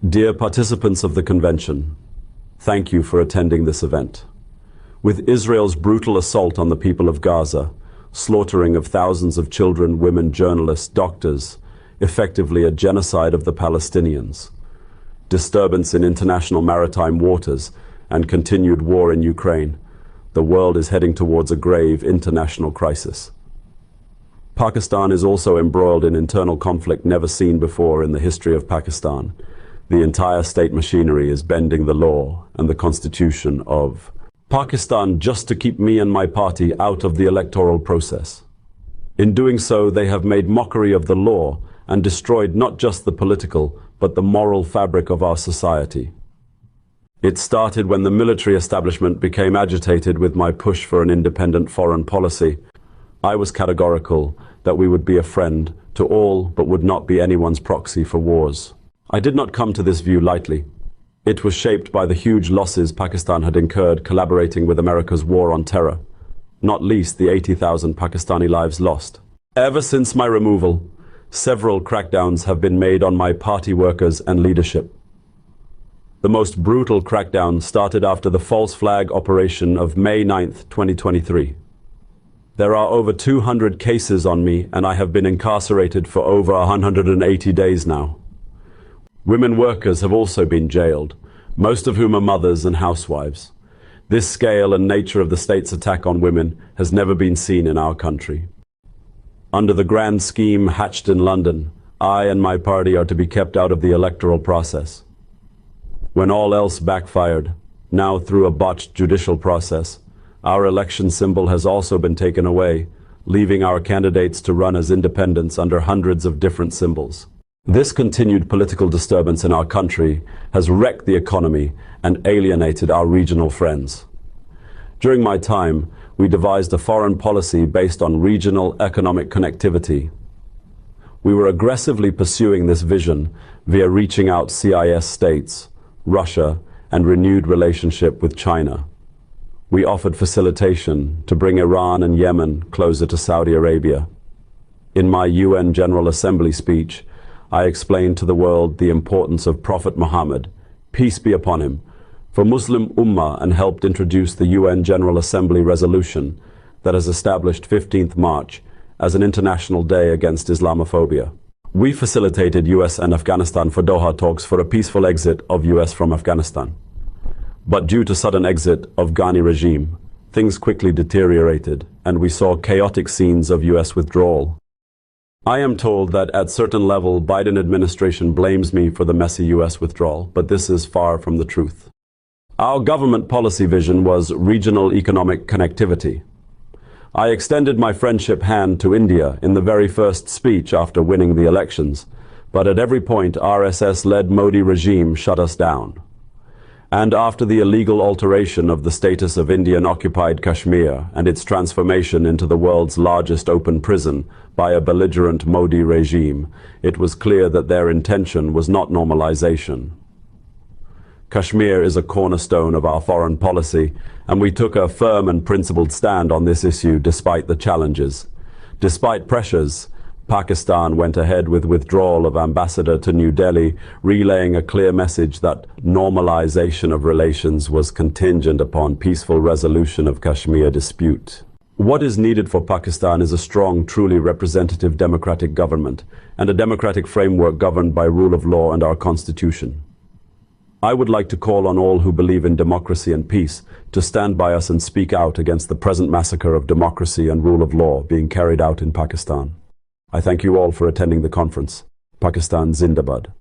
Dear participants of the convention, thank you for attending this event. With Israel's brutal assault on the people of Gaza, slaughtering of thousands of children, women, journalists, doctors, effectively a genocide of the Palestinians, disturbance in international maritime waters, and continued war in Ukraine, the world is heading towards a grave international crisis. Pakistan is also embroiled in internal conflict never seen before in the history of Pakistan. The entire state machinery is bending the law and the constitution of Pakistan just to keep me and my party out of the electoral process. In doing so, they have made mockery of the law and destroyed not just the political, but the moral fabric of our society. It started when the military establishment became agitated with my push for an independent foreign policy. I was categorical that we would be a friend to all, but would not be anyone's proxy for wars. I did not come to this view lightly. It was shaped by the huge losses Pakistan had incurred collaborating with America's war on terror, not least the 80,000 Pakistani lives lost. Ever since my removal, several crackdowns have been made on my party workers and leadership. The most brutal crackdown started after the false flag operation of May 9th, 2023. There are over 200 cases on me, and I have been incarcerated for over 180 days now. Women workers have also been jailed, most of whom are mothers and housewives. This scale and nature of the state's attack on women has never been seen in our country. Under the grand scheme hatched in London, I and my party are to be kept out of the electoral process. When all else backfired, now through a botched judicial process, our election symbol has also been taken away, leaving our candidates to run as independents under hundreds of different symbols. This continued political disturbance in our country has wrecked the economy and alienated our regional friends. During my time, we devised a foreign policy based on regional economic connectivity. We were aggressively pursuing this vision via reaching out CIS states, Russia, and renewed relationship with China. We offered facilitation to bring Iran and Yemen closer to Saudi Arabia. In my UN General Assembly speech, I explained to the world the importance of Prophet Muhammad, peace be upon him, for Muslim Ummah, and helped introduce the UN General Assembly resolution that has established 15th March as an international day against Islamophobia. We facilitated US and Afghanistan for Doha talks for a peaceful exit of US from Afghanistan. But due to sudden exit of Ghani regime, things quickly deteriorated and we saw chaotic scenes of US withdrawal. I am told that at certain level Biden administration blames me for the messy US withdrawal, but this is far from the truth. Our government policy vision was regional economic connectivity. I extended my friendship hand to India in the very first speech after winning the elections, but at every point RSS-led Modi regime shut us down. And after the illegal alteration of the status of Indian-occupied Kashmir and its transformation into the world's largest open prison by a belligerent Modi regime, it was clear that their intention was not normalization. Kashmir is a cornerstone of our foreign policy, and we took a firm and principled stand on this issue despite the challenges. Despite pressures, Pakistan went ahead with withdrawal of ambassador to New Delhi, relaying a clear message that normalization of relations was contingent upon peaceful resolution of Kashmir dispute. What is needed for Pakistan is a strong, truly representative democratic government and a democratic framework governed by rule of law and our constitution. I would like to call on all who believe in democracy and peace to stand by us and speak out against the present massacre of democracy and rule of law being carried out in Pakistan. I thank you all for attending the conference. Pakistan Zindabad.